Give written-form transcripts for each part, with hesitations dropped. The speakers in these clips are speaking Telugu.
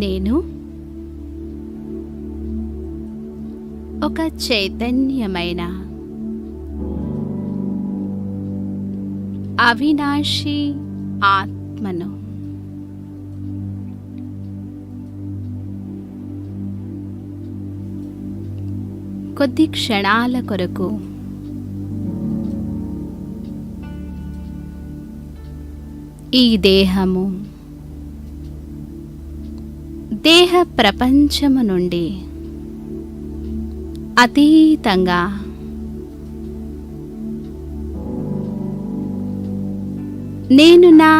నేను ఒక చైతన్యమైన అవినాశి ఆత్మను. కొద్ది క్షణాల కొరకు ఈ దేహము, దేహ ప్రపంచము నుండి అతీతంగా నేను నా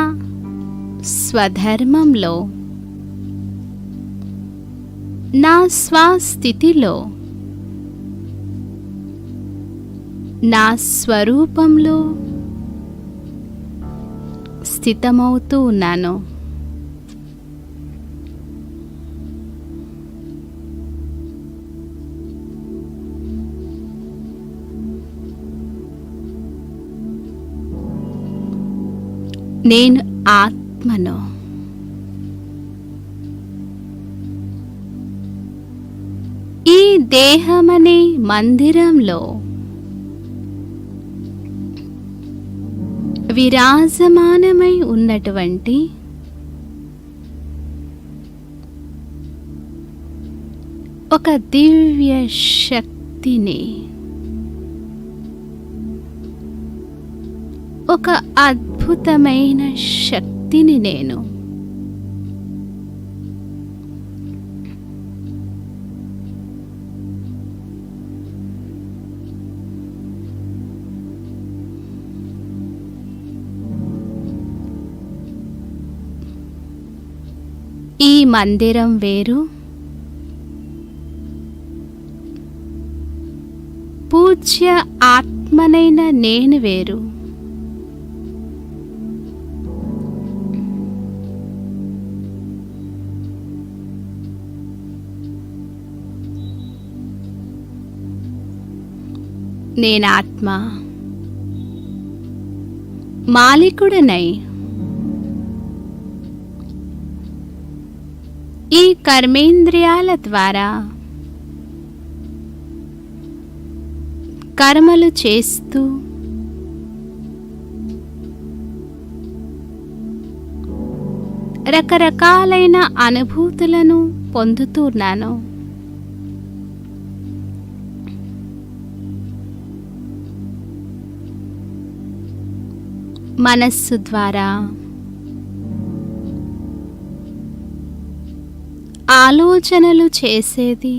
స్వధర్మంలో, నా స్వస్థితిలో, నా స్వరూపంలో స్థితమవుతూ ఉన్నాను. నేను ఆత్మను. ఈ దేహమనే మందిరంలో విరాజమానమై ఉన్నటువంటి ఒక దివ్య శక్తిని, ఒక అద్భుతమైన శక్తిని నేను. ఈ మందిరం వేరు, పూజ్య ఆత్మనైన నేను వేరు. నేనాత్మ మాలికుడనై ఈ కర్మేంద్రియాల ద్వారా కర్మలు చేస్తూ రకరకాలైన అనుభూతులను పొందుతున్నాను. మనస్సు ద్వారా ఆలోచనలు చేసేది,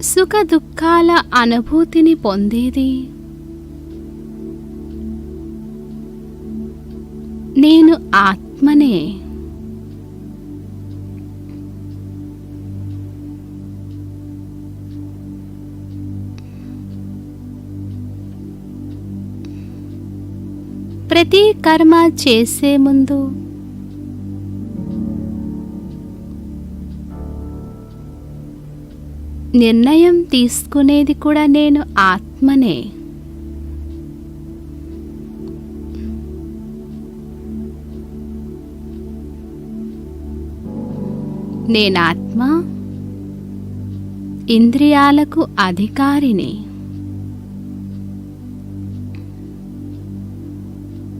సుఖ దుఃఖాల అనుభూతిని పొందేది నేను ఆత్మనే. ప్రతి కర్మ చేసే ముందు నిర్ణయం తీసుకునేది కూడా నేను ఆత్మనే. నేనాత్మ ఇంద్రియాలకు అధికారిని.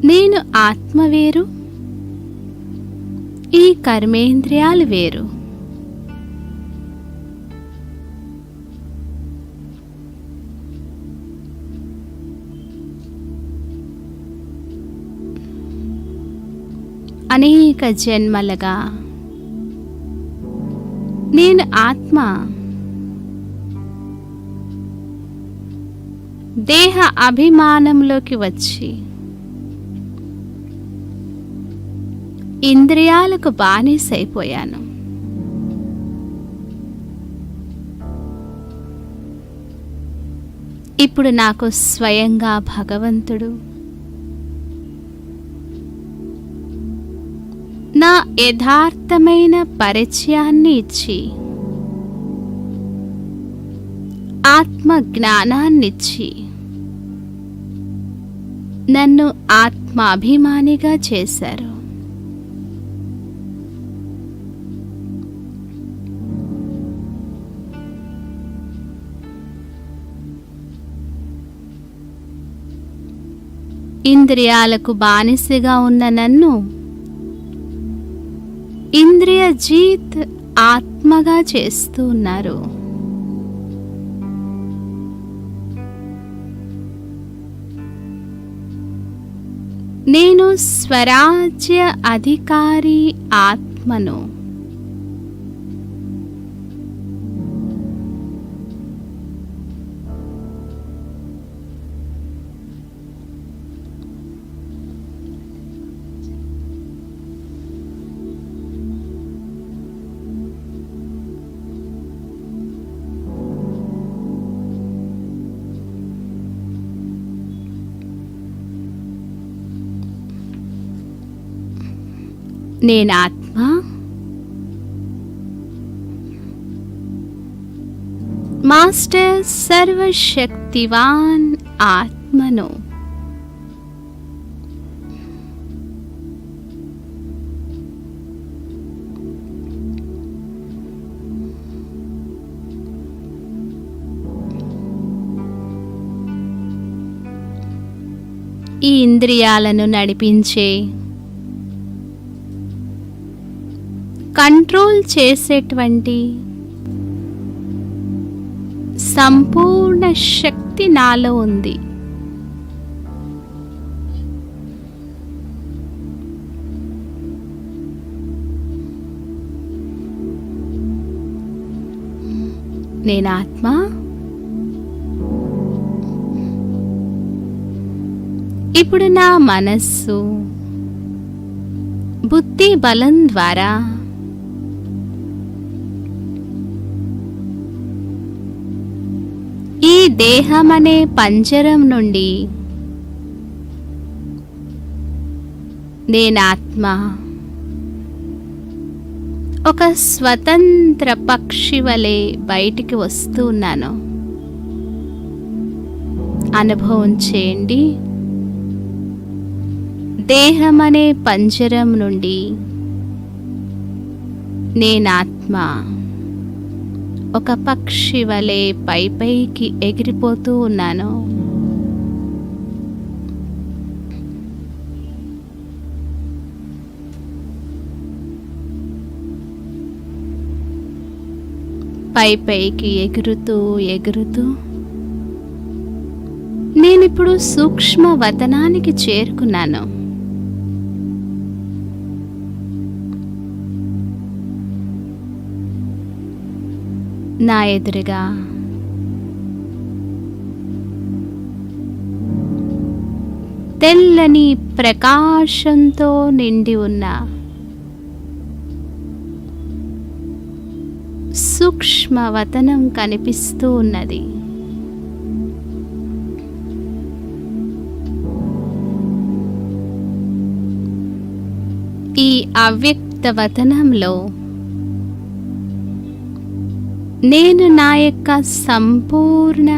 నేను ఆత్మ వేరు, ఈ కర్మేంద్రియాలు వేరు. అనేక జన్మలుగా నేను ఆత్మ దేహ అభిమానంలోకి వచ్చి ఇంద్రియాలకు బానిసైపోయాను. ఇప్పుడు నాకు స్వయంగా భగవంతుడు నా యథార్థమైన పరిచయాన్ని ఇచ్చి ఆత్మ జ్ఞానాన్నిచ్చి నన్ను ఆత్మాభిమానిగా చేశారు. ఇంద్రియాలకు బానిసగా ఉన్న నన్ను ఇంద్రియ జీత్ ఆత్మగా చేస్తూ ఉన్నారు. నేను స్వరాజ్య అధికారి ఆత్మను. నేనాత్మ మాస్టర్ సర్వశక్తివాన్ ఆత్మను. ఈ ఇంద్రియాలను నడిపించే, కంట్రోల్ చేసేటువంటి సంపూర్ణ శక్తి నాలో ఉంది. నేనాత్మ ఇప్పుడు నా మనస్సు, బుద్ధి బలం ద్వారా ఈ దేహమనే పంజరం నుండి నేనాత్మ ఒక స్వతంత్ర పక్షి వలె బయటికి వస్తూ ఉన్నాను. అనుభవం చేయండి. దేహమనే పంజరం నుండి నేనాత్మ ఒక పక్షి వలె పైకి ఎగిరిపోతూ ఉన్నాను. పైకి ఎగురుతూ ఎగురుతూ నేనిప్పుడు సూక్ష్మ వతనానికి చేరుకున్నాను. నా ఎదురుగా తెల్లని ప్రకాశంతో నిండి ఉన్న సూక్ష్మవతనం కనిపిస్తూ ఉన్నది. ఈ అవ్యక్త వతనంలో నేను నా యొక్క సంపూర్ణ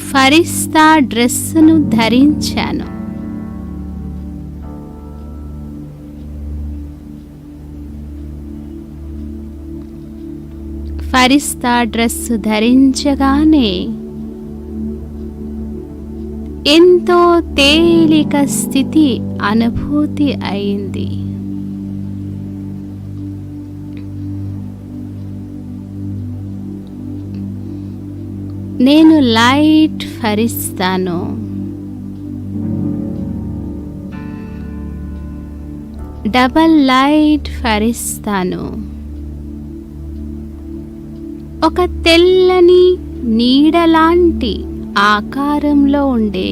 ఫరిస్తా డ్రెస్సును ధరించాను. ఫరిస్తా డ్రెస్సు ధరించగానే ఎంతో తేలిక స్థితి అనుభూతి అయింది. నేను లైట్ ఫరిస్తాను. డబల్ లైట్ ఫరిస్తాను. ఒక తెల్లని నీడలాంటి ఆకారంలో ఉండే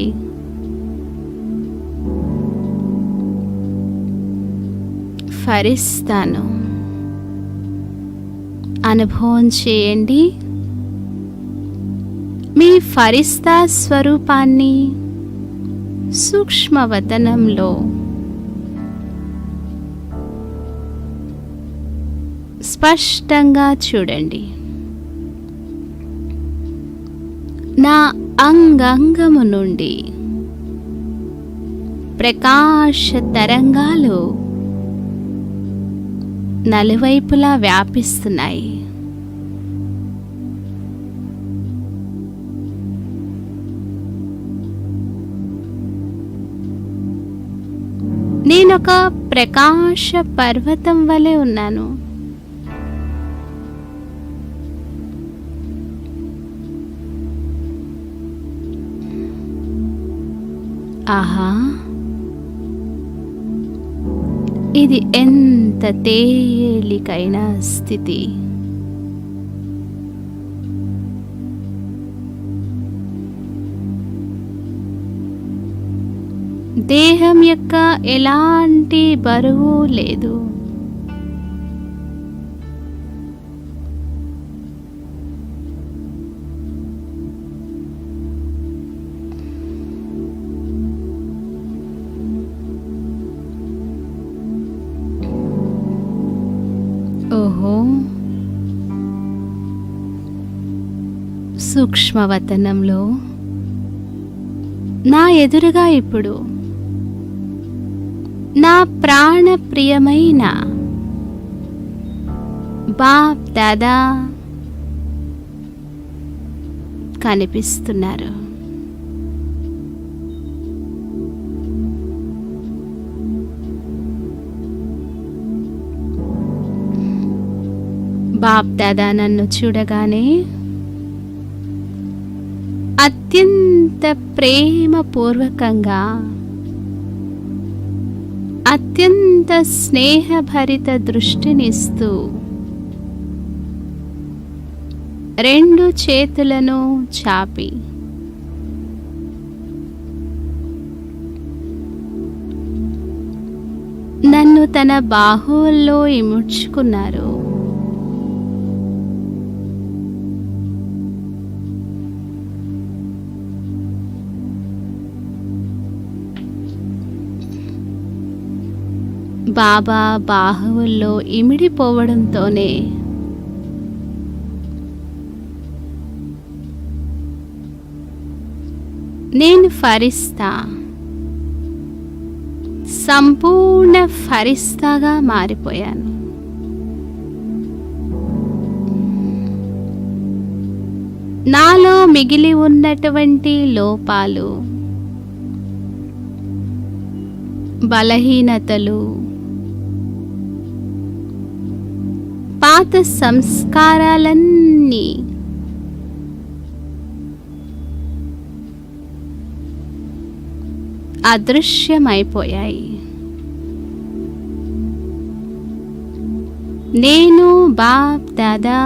ఫరిస్తాను. అనుభవం చేయండి. మీ ఫరిస్తా స్వరూపాన్ని సూక్ష్మవతనంలో స్పష్టంగా చూడండి. నా అంగంగము నుండి ప్రకాశ తరంగాలు నలువైపులా వ్యాపిస్తున్నాయి. నేనొక ప్రకాశ పర్వతం వలె ఉన్నాను. ఆహా, ఇది ఎంత తేలికైన స్థితి. దేహం యొక్క ఎలాంటి బరువు లేదు. ఓహో, సూక్ష్మవతనంలో నా ఎదురుగా ఇప్పుడు నా ప్రాణప్రియమైన బాప్ దాదా కనిపిస్తున్నారు. బాప్ దాదా నన్ను చూడగానే అత్యంత ప్రేమపూర్వకంగా, అత్యంత స్నేహభరిత దృష్టినిస్తూ 2 చేతులను చాపి నన్ను తన బాహువుల్లో ఇముడ్చుకున్నారు. బాబా బాహువుల్లో ఇమిడిపోవడంతోనే నేను ఫరిస్తా, సంపూర్ణ ఫరిస్తాగా మారిపోయాను. నాలో మిగిలి ఉన్నటువంటి లోపాలు, బలహీనతలు, పాత సంస్కారాలన్నీ అదృశ్యమైపోయాయి. నేను బాప్ దాదా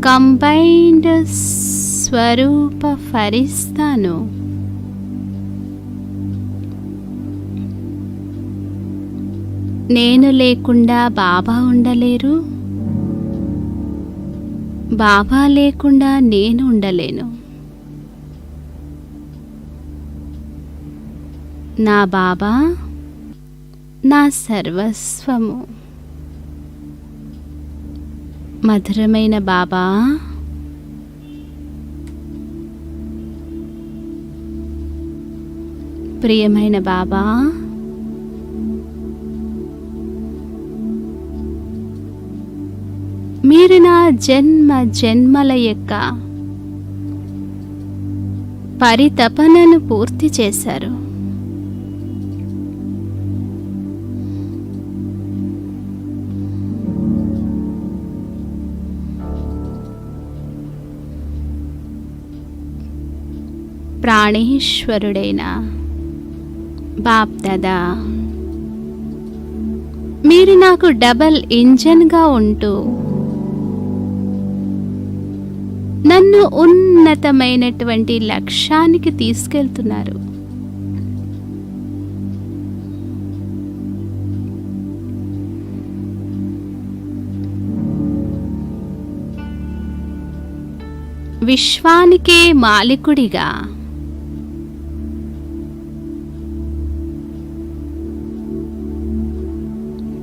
కంబైన్డ్ స్వరూప ఫరిస్తాను. నేను లేకుండా బాబా ఉండలేరు, బాబా లేకుండా నేను ఉండలేను. నా బాబా నా సర్వస్వము. మధురమైన బాబా, ప్రియమైన బాబా, మీరు నా జన్మ జన్మల యొక్క పరితపనను పూర్తి చేశారు. ప్రాణేశ్వరుడైన బాప్ దాదా, మీరు నాకు డబల్ ఇంజన్గా ఉంటూ నన్ను ఉన్నతమైనటువంటి లక్ష్యానికి తీసుకెళ్తున్నారు. విశ్వానికే మాలికుడిగా,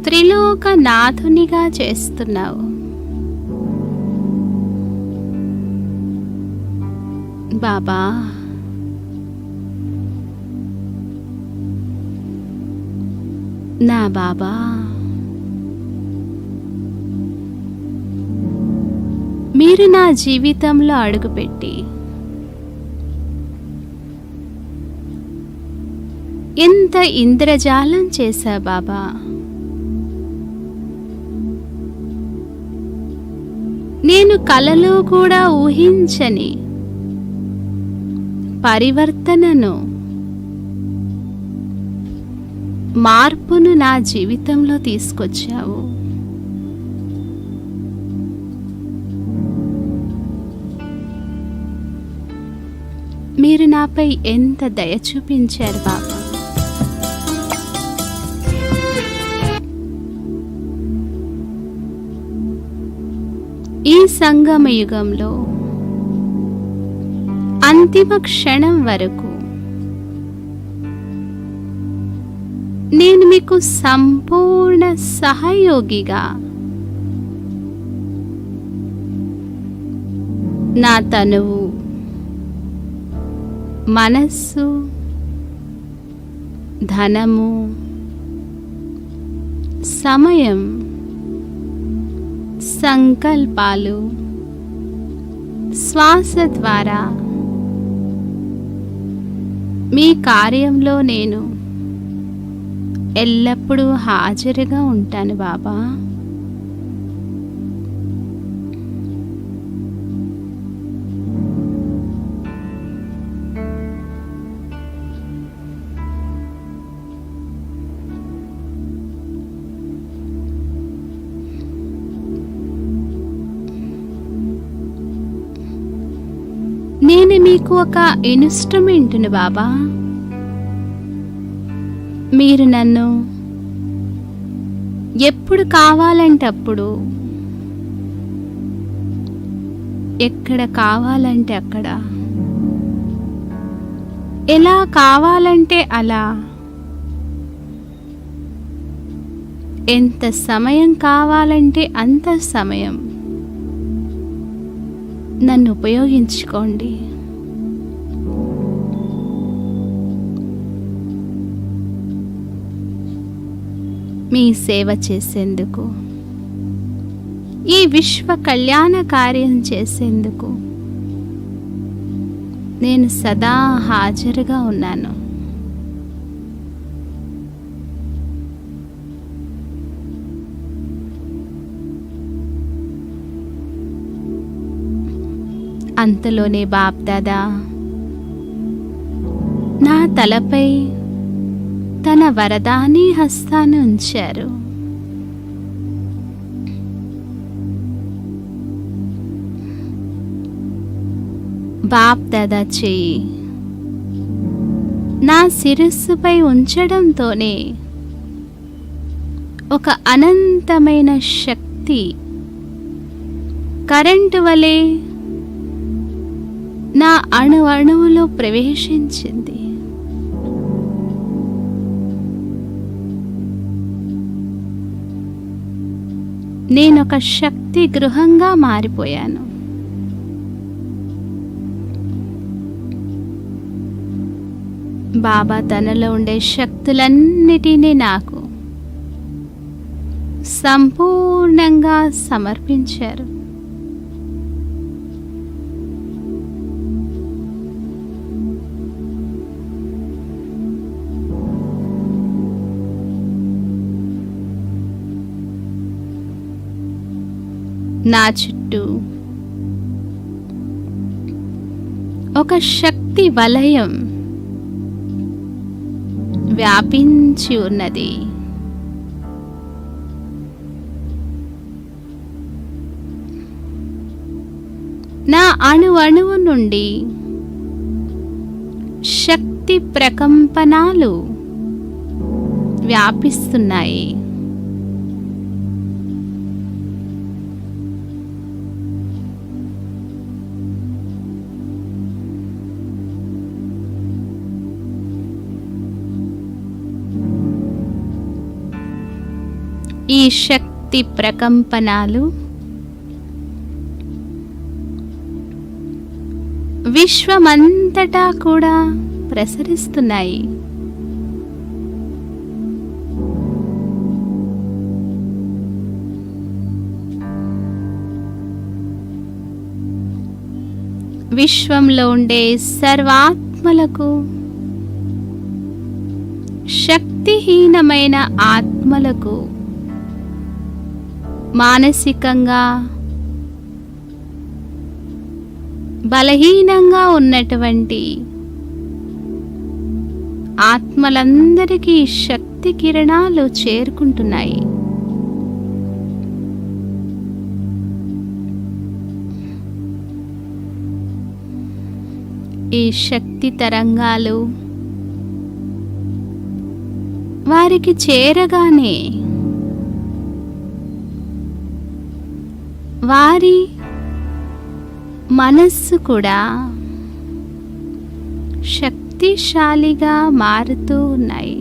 త్రిలోక నాథునిగా చేస్తున్నావు. బాబా, నా బాబా, మీరు నా జీవితంలో అడుగుపెట్టి ఎంత ఇంద్రజాలం చేశా బాబా. నేను కలలో కూడా ఊహించని పరివర్తనను, మార్పును నా జీవితంలో తీసుకొచ్చావు. మీరు నాపై ఎంత దయ చూపించారు బాబా. ఈ సంగమ యుగంలో అంతిమ క్షణం వరకు నేను మీకు సంపూర్ణ సహయోగిగా నా తనువు, మనస్సు, ధనము, సమయం, సంకల్పాలు, శ్వాస ద్వారా మీ కార్యంలో నేను ఎల్లప్పుడూ హాజరుగా ఉంటాను బాబా. నేను మీకు ఒక ఇన్స్ట్రుమెంట్ను బాబా. మీరు నన్ను ఎప్పుడు కావాలంటే అప్పుడు, ఎక్కడ కావాలంటే అక్కడ, ఎలా కావాలంటే అలా, ఎంత సమయం కావాలంటే అంత సమయం నన్ను ఉపయోగించుకోండి. మీ సేవ చేసేందుకు, ఈ విశ్వ కళ్యాణ కార్యం చేసేందుకు నేను సదా హాజరుగా ఉన్నాను. అంతలోనే బాప్దాదా నా తలపై తన వరదాని హస్తాన్ని ఉంచారు. బాప్దాదా చెయ్యి నా శిరస్సుపై ఉంచడంతోనే ఒక అనంతమైన శక్తి కరెంటు వలె నా అణువణువులో ప్రవేశించింది. నేనొక శక్తి గృహంగా మారిపోయాను. బాబా తనలో ఉండే శక్తులన్నిటినీ నాకు సంపూర్ణంగా సమర్పించారు. నా చుట్టూ ఒక శక్తి వలయం వ్యాపించి ఉన్నది. నా అణువణువు నుండి శక్తి ప్రకంపనాలు వ్యాపిస్తున్నాయి. ఈ శక్తి ప్రకంపనాలు విశ్వమంతటా కూడా ప్రసరిస్తున్నాయి. విశ్వంలో ఉండే సర్వాత్మలకు, శక్తిహీనమైన ఆత్మలకు, మానసికంగా బలహీనంగా ఉన్నటువంటి ఆత్మలందరికీ శక్తి కిరణాలు చేరుకుంటున్నాయి. ఈ శక్తి తరంగాలు వారికి చేరగానే వారి మనస్సు కూడా శక్తిశాలిగా మారుతూ ఉన్నాయి.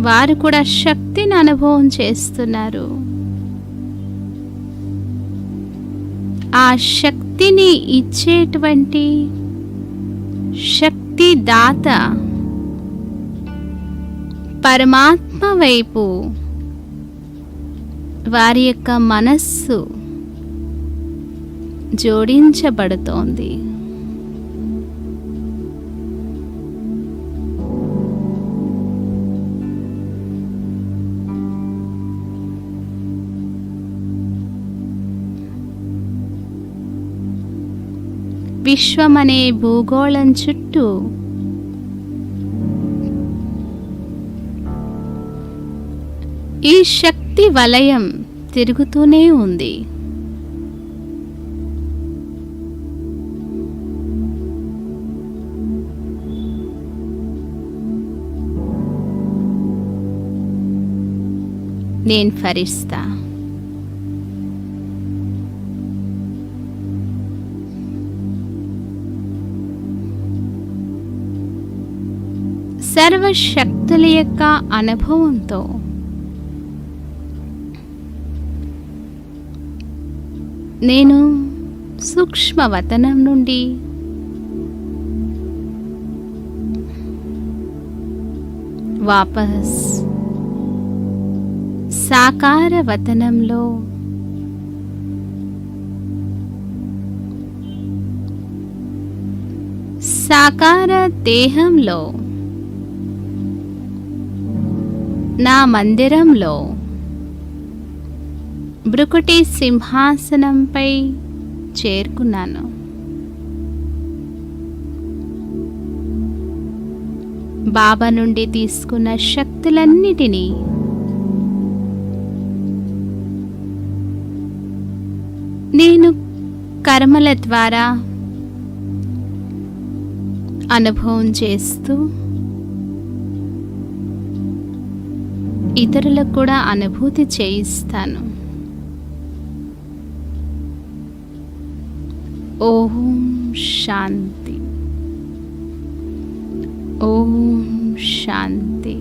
వారు కూడా శక్తిని అనుభవం చేస్తున్నారు. ఆ శక్తిని ఇచ్చేటువంటి శక్తి దాత పరమాత్మ వైపు వారి యొక్క మనస్సు జోడించబడుతోంది. విశ్వమనే భూగోళం చుట్టూ ఈ శక్తి వలయం తిరుగుతూనే ఉంది. నేను ఫరిస్తా. సర్వశక్తుల యొక్క అనుభవంతో నేను సూక్ష్మవతనం నుండి వాపస్ సాకార వతనంలో సాకార దేహంలో నా మందిరంలో భృకుటి సింహాసనంపై చేరుకున్నాను. బాబా నుండి తీసుకున్న శక్తులన్నిటినీ నేను కర్మల ద్వారా అనుభవం చేస్తూ ఇతరులకు కూడా అనుభూతి చేయిస్తాను. ఓం శాంతి. ఓం శాంతి.